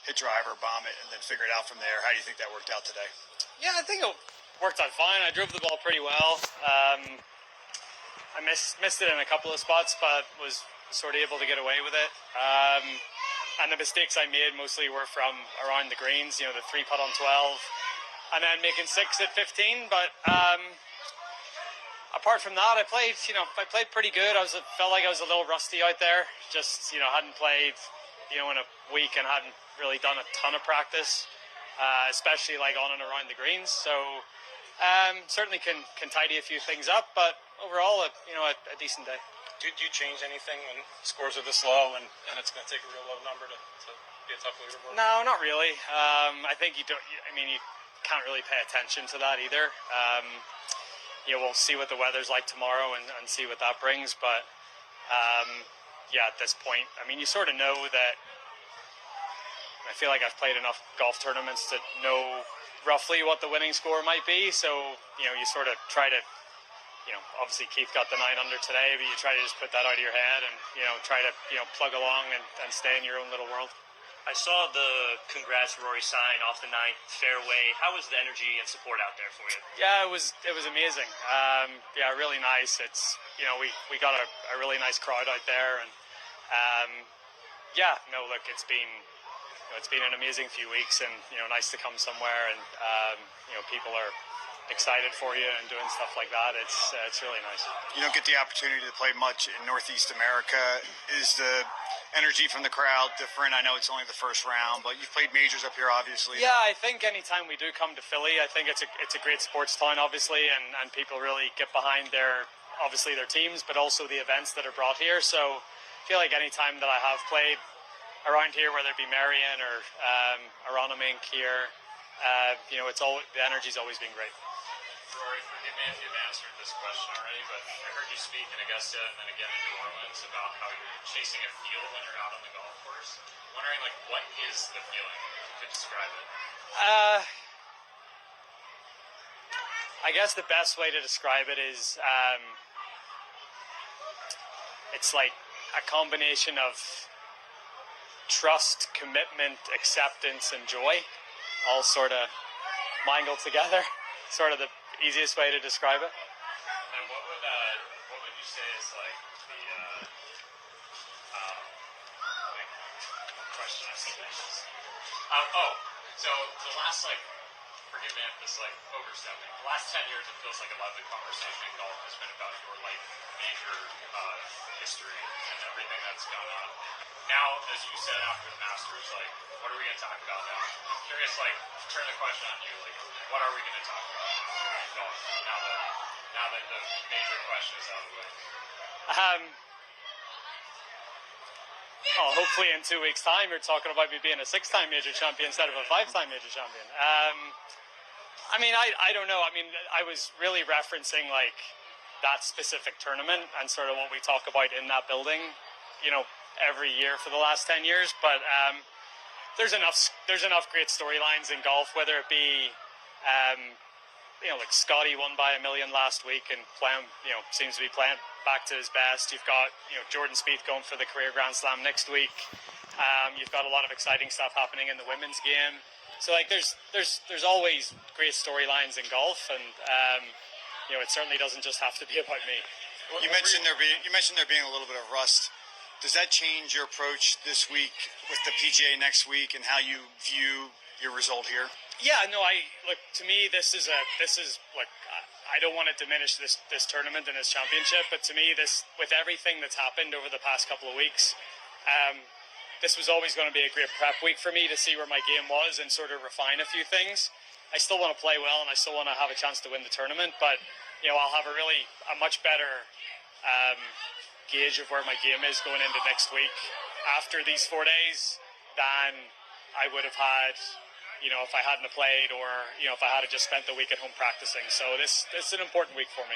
hit driver, bomb it, and then figure it out from there. How do you think that worked out today? Yeah, I think it worked out fine. I drove the ball pretty well. I missed it in a couple of spots, but was sort of able to get away with it. And the mistakes I made mostly were from around the greens, the 3-putt on 12, and then making 6 at 15. But apart from that, I played pretty good. Felt like I was a little rusty out there. Just hadn't played in a week and hadn't really done a ton of practice, especially like on and around the greens. So certainly can tidy a few things up, but overall, a decent day. Did you change anything when scores are this low and it's going to take a real low number to be a tough leaderboard? No, not really. I think you can't really pay attention to that either. We'll see what the weather's like tomorrow and see what that brings. But at this point, you sort of know that. I feel like I've played enough golf tournaments to know roughly what the winning score might be. So, you sort of try to, obviously Keith got the 9 under today, but you try to just put that out of your head and, try to, plug along and stay in your own little world. I saw the congrats Rory sign off the 9th fairway. How was the energy and support out there for you? Yeah, it was amazing. Really nice. It's, we got a really nice crowd out there, and it's been an amazing few weeks, and nice to come somewhere and people are excited for you and doing stuff like that. It's really nice. You don't get the opportunity to play much in Northeast America. Is the energy from the crowd different? I know it's only the first round, but you've played majors up here, obviously. Yeah, I think anytime we do come to Philly, I think it's a great sports town, obviously, and people really get behind their teams, but also the events that are brought here. So I feel like anytime that I have played around here, whether it be Marion or Aronimink here, the energy's always been great. Rory, forgive me if you've answered this question already, but I heard you speak in Augusta and then again in New Orleans about how you're chasing a feel when you're out on the golf course. I'm wondering, what is the feeling? If you could describe it. I guess the best way to describe it is it's like a combination of trust, commitment, acceptance, and joy, all sort of mingled together. Sort of the easiest way to describe it. And what would you say is the question I said? So the last forgive me if this overstepping. The last 10 years, it feels like a lot of the conversation in golf has been about your major history and everything that's gone on. Now, as you said after the Masters, what are we going to talk about now? I'm curious, turn the question on you, what are we going to talk about in golf now that the major question is out of the way? Hopefully in 2 weeks' time, you're talking about me being a 6-time major champion instead of a 5-time major champion. I don't know. I was really referencing that specific tournament and sort of what we talk about in that building, every year for the last 10 years. But there's enough great storylines in golf, whether it be Scotty won by 1 million last week and playing, seems to be playing back to his best. You've got Jordan Spieth going for the career Grand Slam next week. You've got a lot of exciting stuff happening in the women's game. So there's always great storylines in golf, and it certainly doesn't just have to be about me. You mentioned there being a little bit of rust. Does that change your approach this week with the PGA next week and how you view your result here? Yeah, no, to me, this is I don't want to diminish this tournament and this championship, but to me, with everything that's happened over the past couple of weeks, this was always going to be a great prep week for me to see where my game was and sort of refine a few things. I still want to play well and I still want to have a chance to win the tournament, but I'll have a much better gauge of where my game is going into next week after these 4 days than I would have had if I hadn't played or if I had just spent the week at home practicing. So this is an important week for me.